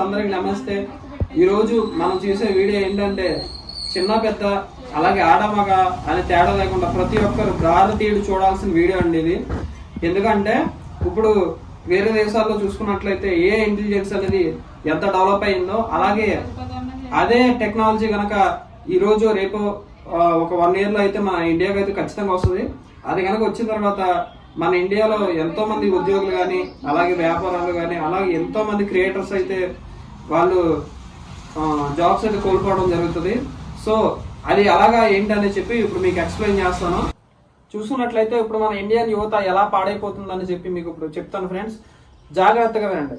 అందరికి నమస్తే. ఈరోజు మనం చేసే వీడియో ఏంటంటే చిన్న పెద్ద అలాగే ఆడమగ అనే తేడా లేకుండా ప్రతి ఒక్కరు భారతీయుడు చూడాల్సిన వీడియో అండి ఇది. ఎందుకంటే ఇప్పుడు వేరే దేశాల్లో చూసుకున్నట్లయితే ఏ ఇంటెలిజెన్స్ అనేది ఎంత డెవలప్ అయిందో అలాగే అదే టెక్నాలజీ కనుక ఈరోజు రేపు ఒక 1 year లో అయితే మన ఇండియాకి అయితే ఖచ్చితంగా వస్తుంది. అది కనుక వచ్చిన తర్వాత మన ఇండియాలో ఎంతో మంది ఉద్యోగులు కానీ అలాగే వ్యాపారాలు కానీ అలాగే ఎంతో మంది క్రియేటర్స్ అయితే వాళ్ళు జాబ్స్ అయితే కోల్పోవడం జరుగుతుంది. సో అది అలాగా ఏంటని చెప్పి ఇప్పుడు మీకు ఎక్స్ప్లెయిన్ చేస్తాను. చూసుకున్నట్లయితే ఇప్పుడు మన ఇండియన్ యువత ఎలా పాడైపోతుందని చెప్పి మీకు ఇప్పుడు చెప్తాను ఫ్రెండ్స్, జాగ్రత్తగా వినండి.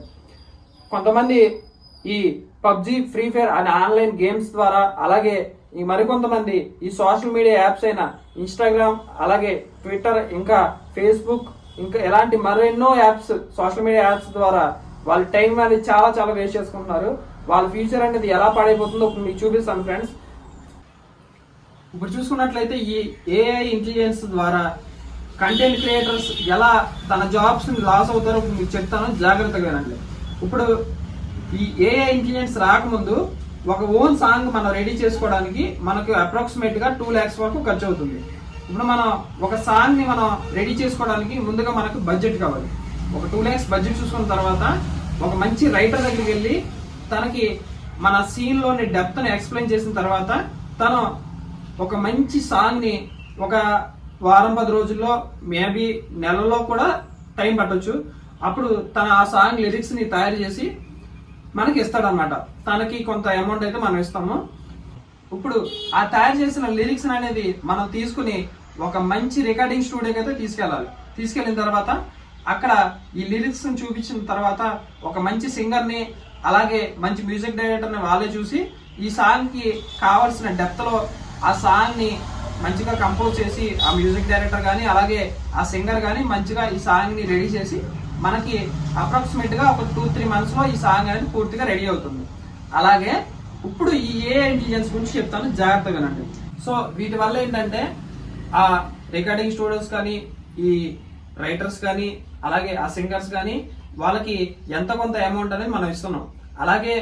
కొంతమంది ఈ పబ్జి, ఫ్రీ ఫైర్ అనే ఆన్లైన్ గేమ్స్ ద్వారా అలాగే ఈ మరికొంతమంది ఈ సోషల్ మీడియా యాప్స్ అయిన ఇన్స్టాగ్రామ్ అలాగే ట్విట్టర్ ఇంకా ఫేస్బుక్ ఇంకా ఇలాంటి మరెన్నో యాప్స్ సోషల్ మీడియా యాప్స్ ద్వారా వాళ్ళ టైం అనేది చాలా చాలా వేస్ట్ చేసుకుంటున్నారు. వాళ్ళ ఫ్యూచర్ అనేది ఎలా పాడైపోతుందో ఇప్పుడు మీకు చూపిస్తాను ఫ్రెండ్స్. ఇప్పుడు చూసుకున్నట్లయితే ఈ ఏఐ ఇంటెలిజెన్స్ ద్వారా కంటెంట్ క్రియేటర్స్ ఎలా తన జాబ్స్ లాస్ అవుతారో మీకు చెప్తాను, జాగ్రత్తగా వినండి. ఇప్పుడు ఈ ఏఐ ఇంటెలిజెన్స్ రాకముందు ఒక ఓన్ సాంగ్ మనం రెడీ చేసుకోవడానికి మనకు అప్రాక్సిమేట్ గా 2 lakhs వరకు ఖర్చు అవుతుంది. ఇప్పుడు మనం ఒక సాంగ్ ని మనం రెడీ చేసుకోవడానికి ముందుగా మనకు బడ్జెట్ కావాలి. ఒక 2 lakhs బడ్జెట్ చూసుకున్న తర్వాత ఒక మంచి రైటర్ దగ్గరికి వెళ్ళి తనకి మన సీన్ లోని డెప్త్ ని ఎక్స్ప్లెయిన్ చేసిన తర్వాత తను ఒక మంచి సాంగ్ ని ఒక 10 రోజుల్లో మేబీ నెలలో కూడా టైం పట్టొచ్చు. అప్పుడు తన ఆ సాంగ్ లిరిక్స్ ని తయారు చేసి మనకి ఇస్తాడనమాట. తనకి కొంత అమౌంట్ అయితే మనం ఇస్తాము. ఇప్పుడు ఆ తయారు చేసిన లిరిక్స్ అనేది మనం తీసుకుని ఒక మంచి రికార్డింగ్ స్టూడియోకి అయితే తీసుకెళ్ళాలి. తీసుకెళ్ళిన తర్వాత అక్కడ ఈ లిరిక్స్ ని చూపించిన తర్వాత ఒక మంచి సింగర్ ని అలాగే మంచి మ్యూజిక్ డైరెక్టర్ ని వాళ్ళే చూసి ఈ సాంగ్ కి కావాల్సిన డెప్త్ లో ఆ సాంగ్ ని మంచిగా కంపోజ్ చేసి ఆ మ్యూజిక్ డైరెక్టర్ కానీ అలాగే ఆ సింగర్ కానీ మంచిగా ఈ సాంగ్ ని రెడీ చేసి మనకి అప్రాక్సిమేట్ గా ఒక 2-3 months లో ఈ సాంగ్ అనేది పూర్తిగా రెడీ అవుతుంది. అలాగే ఇప్పుడు ఈ ఏఐ ఇంటెలిజెన్స్ గురించి చెప్తాను, జాగ్రత్తగా వినండి. సో వీటి వల్ల ఏంటంటే ఆ రికార్డింగ్ స్టూడియోస్ కానీ ఈ రైటర్స్ కానీ అలాగే ఆ సింగర్స్ కానీ వాళ్ళకి ఎంత కొంత అమౌంట్ అనేది మనం ఇస్తున్నాం. అలాగే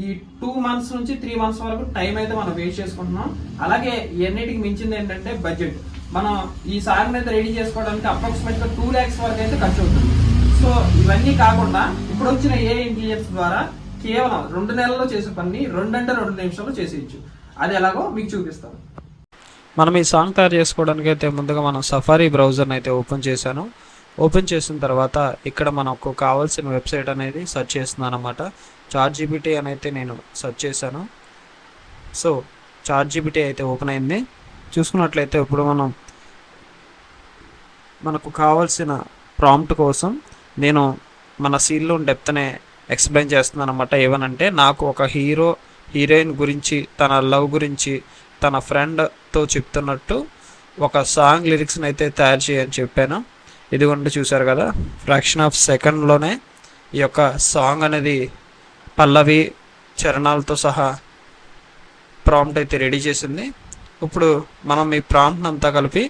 ఈ 2 months నుంచి 3 months వరకు టైం అయితే మనం వేస్ట్ చేసుకుంటున్నాం. అలాగే ఎన్నిటికి మించింది ఏంటంటే బడ్జెట్. మనం ఈ సాంగ్ అయితే రెడీ చేసుకోవడానికి అప్రాక్సిమేట్ గా 2 lakhs వరకు అయితే ఖర్చు అవుతుంది. సో ఇవన్నీ కాకుండా ఇప్పుడు వచ్చిన ఏఐ ఇంటెలిజెన్స్ ద్వారా కేవలం 2 నెలల్లో చేసే పని 2 నిమిషాల్లో చేసేయచ్చు. అది ఎలాగో మీకు చూపిస్తాను. మనం ఈ సాంగ్ తయారు చేసుకోవడానికి అయితే ముందుగా మనం సఫారీ బ్రౌజర్ని అయితే ఓపెన్ చేశాను. ఓపెన్ చేసిన తర్వాత ఇక్కడ మనకు కావాల్సిన వెబ్సైట్ అనేది సెర్చ్ చేస్తున్నాను అనమాట. ChatGPT అని అయితే నేను సెర్చ్ చేశాను. సో ChatGPT అయితే ఓపెన్ అయింది. చూసుకున్నట్లయితే ఇప్పుడు మనకు కావాల్సిన ప్రాంప్ట్ కోసం నేను మన సీన్లో డెప్త్నే ఎక్స్ప్లెయిన్ చేస్తున్నాను అనమాట. ఏమనంటే నాకు ఒక హీరోయిన్ గురించి తన లవ్ గురించి తన ఫ్రెండ్తో చెప్తున్నట్టు ఒక సాంగ్ లిరిక్స్ని అయితే తయారు చేయని చెప్పాను. ఇదిగోండి చూసారు కదా, ఫ్రాక్షన్ ఆఫ్ సెకండ్లోనే ఈ యొక్క సాంగ్ అనేది పల్లవి చరణాలతో సహా ప్రాంప్ట్ అయితే రెడీ చేసింది. ఇప్పుడు మనం ఈ ప్రాంప్ట్ అంతా కలిపి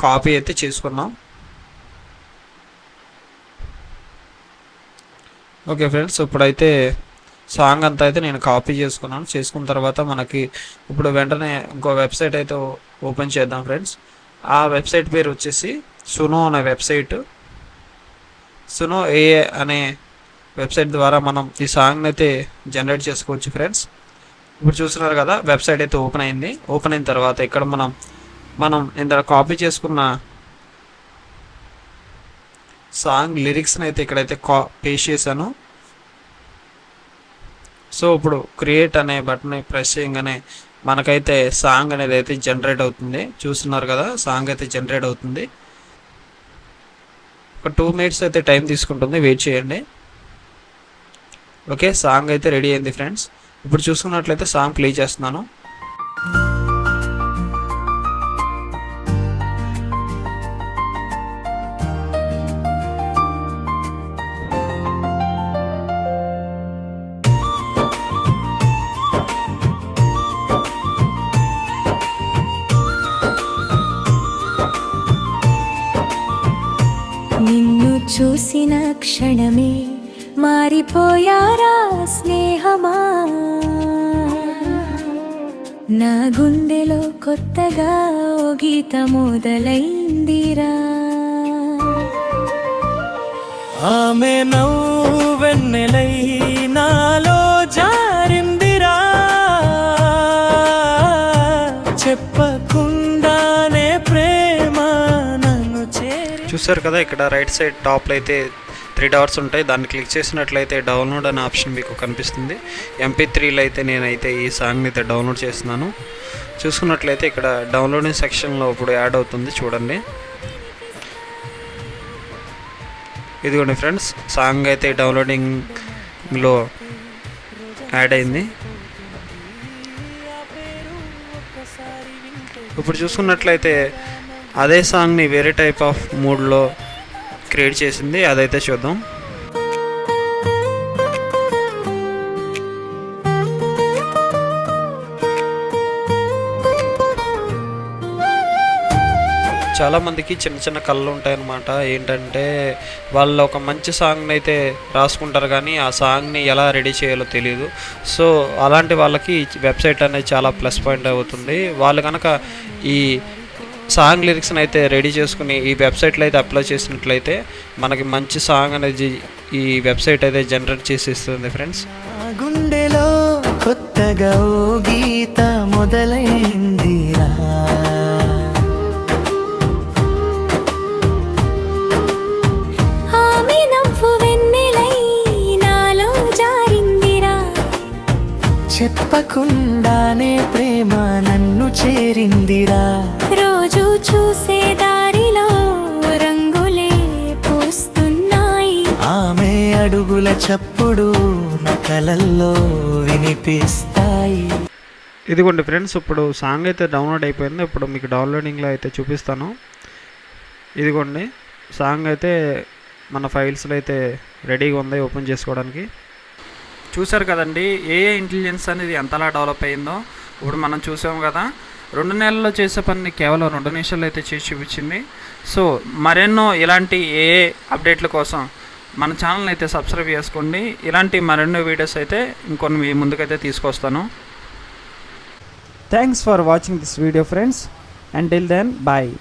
కాపీ అయితే చేసుకున్నాం. ఓకే ఫ్రెండ్స్, ఇప్పుడైతే సాంగ్ అంతా అయితే నేను కాపీ చేసుకున్నాను. చేసుకున్న తర్వాత మనకి ఇప్పుడు వెంటనే ఇంకో వెబ్సైట్ అయితే ఓపెన్ చేద్దాం ఫ్రెండ్స్. ఆ వెబ్సైట్ పేరు వచ్చేసి సునో అనే వెబ్సైట్. సునో ఏఐ అనే వెబ్సైట్ ద్వారా మనం ఈ సాంగ్ని అయితే జనరేట్ చేసుకోవచ్చు ఫ్రెండ్స్. ఇప్పుడు చూస్తున్నారు కదా, వెబ్సైట్ అయితే ఓపెన్ అయింది. ఓపెన్ అయిన తర్వాత ఇక్కడ మనం ఇందులో కాపీ చేసుకున్న సాంగ్ లిరిక్స్ని అయితే ఇక్కడైతే పేస్ట్ చేశాను. సో ఇప్పుడు క్రియేట్ అనే బటన్ ప్రెస్ చేయగానే మనకైతే సాంగ్ అనేది అయితే జనరేట్ అవుతుంది. చూస్తున్నారు కదా, సాంగ్ అయితే జనరేట్ అవుతుంది. ఒక 2 minutes అయితే టైం తీసుకుంటుంది, వెయిట్ చేయండి. ఓకే, సాంగ్ అయితే రెడీ అయింది ఫ్రెండ్స్. ఇప్పుడు చూసుకున్నట్లయితే సాంగ్ ప్లే చేస్తున్నాను. నిన్ను చూసిన క్షణమే మారిపోయారా స్నేహమా నా గుండెలో కొత్తగా ఓ గీత మొదలైందిరా ఆమె నవ్వెన్నెలై నాలో జారిందిరా చెప్పకుండానే ప్రేమ నన్ను చూసారు కదా, ఇక్కడ రైట్ సైడ్ టాప్లో అయితే 3 డాట్స్ ఉంటాయి. దాన్ని క్లిక్ చేసినట్లయితే డౌన్లోడ్ అనే ఆప్షన్ మీకు కనిపిస్తుంది. MP3లో అయితే నేనైతే ఈ సాంగ్ని అయితే డౌన్లోడ్ చేస్తున్నాను. చూసుకున్నట్లయితే ఇక్కడ డౌన్లోడింగ్ సెక్షన్లో ఇప్పుడు యాడ్ అవుతుంది, చూడండి. ఇదిగోండి ఫ్రెండ్స్, సాంగ్ అయితే డౌన్లోడింగ్లో యాడ్ అయింది. ఇప్పుడు చూసుకున్నట్లయితే అదే సాంగ్ని వేరే టైప్ ఆఫ్ మూడ్లో క్రియేట్ చేసింది, అదైతే చూద్దాం. చాలామందికి చిన్న చిన్న కళ్ళు ఉంటాయన్నమాట. ఏంటంటే వాళ్ళు ఒక మంచి సాంగ్ని అయితే రాసుకుంటారు, కానీ ఆ సాంగ్ని ఎలా రెడీ చేయాలో తెలియదు. సో అలాంటి వాళ్ళకి వెబ్సైట్ అనేది చాలా ప్లస్ పాయింట్ అవుతుంది. వాళ్ళు కనుక ఈ సాంగ్ లిరిక్స్ని అయితే రెడీ చేసుకుని ఈ వెబ్సైట్లో అయితే అప్లై చేసినట్లయితే మనకి మంచి సాంగ్ అనేది ఈ వెబ్సైట్ అయితే జనరేట్ చేసి ఇస్తుంది ఫ్రెండ్స్. గుండెలో కొత్తగా ఓ గీత మొదలైందిరా ఆమె నవ్వు వెన్నెలై నాలో జారిందిరా చెప్పకుండానే ప్రేమ నన్ను చేరిందిరా రోజు చూసే దారిలో రంగులే పూస్తున్నాయి ఆమె అడుగుల చప్పుడు నా కలల్లో వినిపిస్తాయి. ఇదిగోండి ఫ్రెండ్స్, ఇప్పుడు సాంగ్ అయితే డౌన్లోడ్ అయిపోయింది. ఇప్పుడు మీకు డౌన్లోడింగ్లో అయితే చూపిస్తాను. ఇదిగోండి, సాంగ్ అయితే మన ఫైల్స్లో అయితే రెడీగా ఉంది ఓపెన్ చేసుకోవడానికి. చూసారు కదండి ఏఐ ఇంటెలిజెన్స్ అనేది ఎంతలా డెవలప్ అయిందో. ఇప్పుడు మనం చూసాము కదా, 2 నెలల్లో చేసే పని కేవలం 2 నిమిషాలు అయితే చేసి చూపించింది. సో మరెన్నో ఇలాంటి ఏఐ అప్డేట్ల కోసం మన ఛానల్ని అయితే సబ్స్క్రైబ్ చేసుకోండి. ఇలాంటి మరెన్నో వీడియోస్ అయితే ఇంకొన్ని మీ ముందుకైతే తీసుకొస్తాను. Thanks for watching this video friends. Until then bye.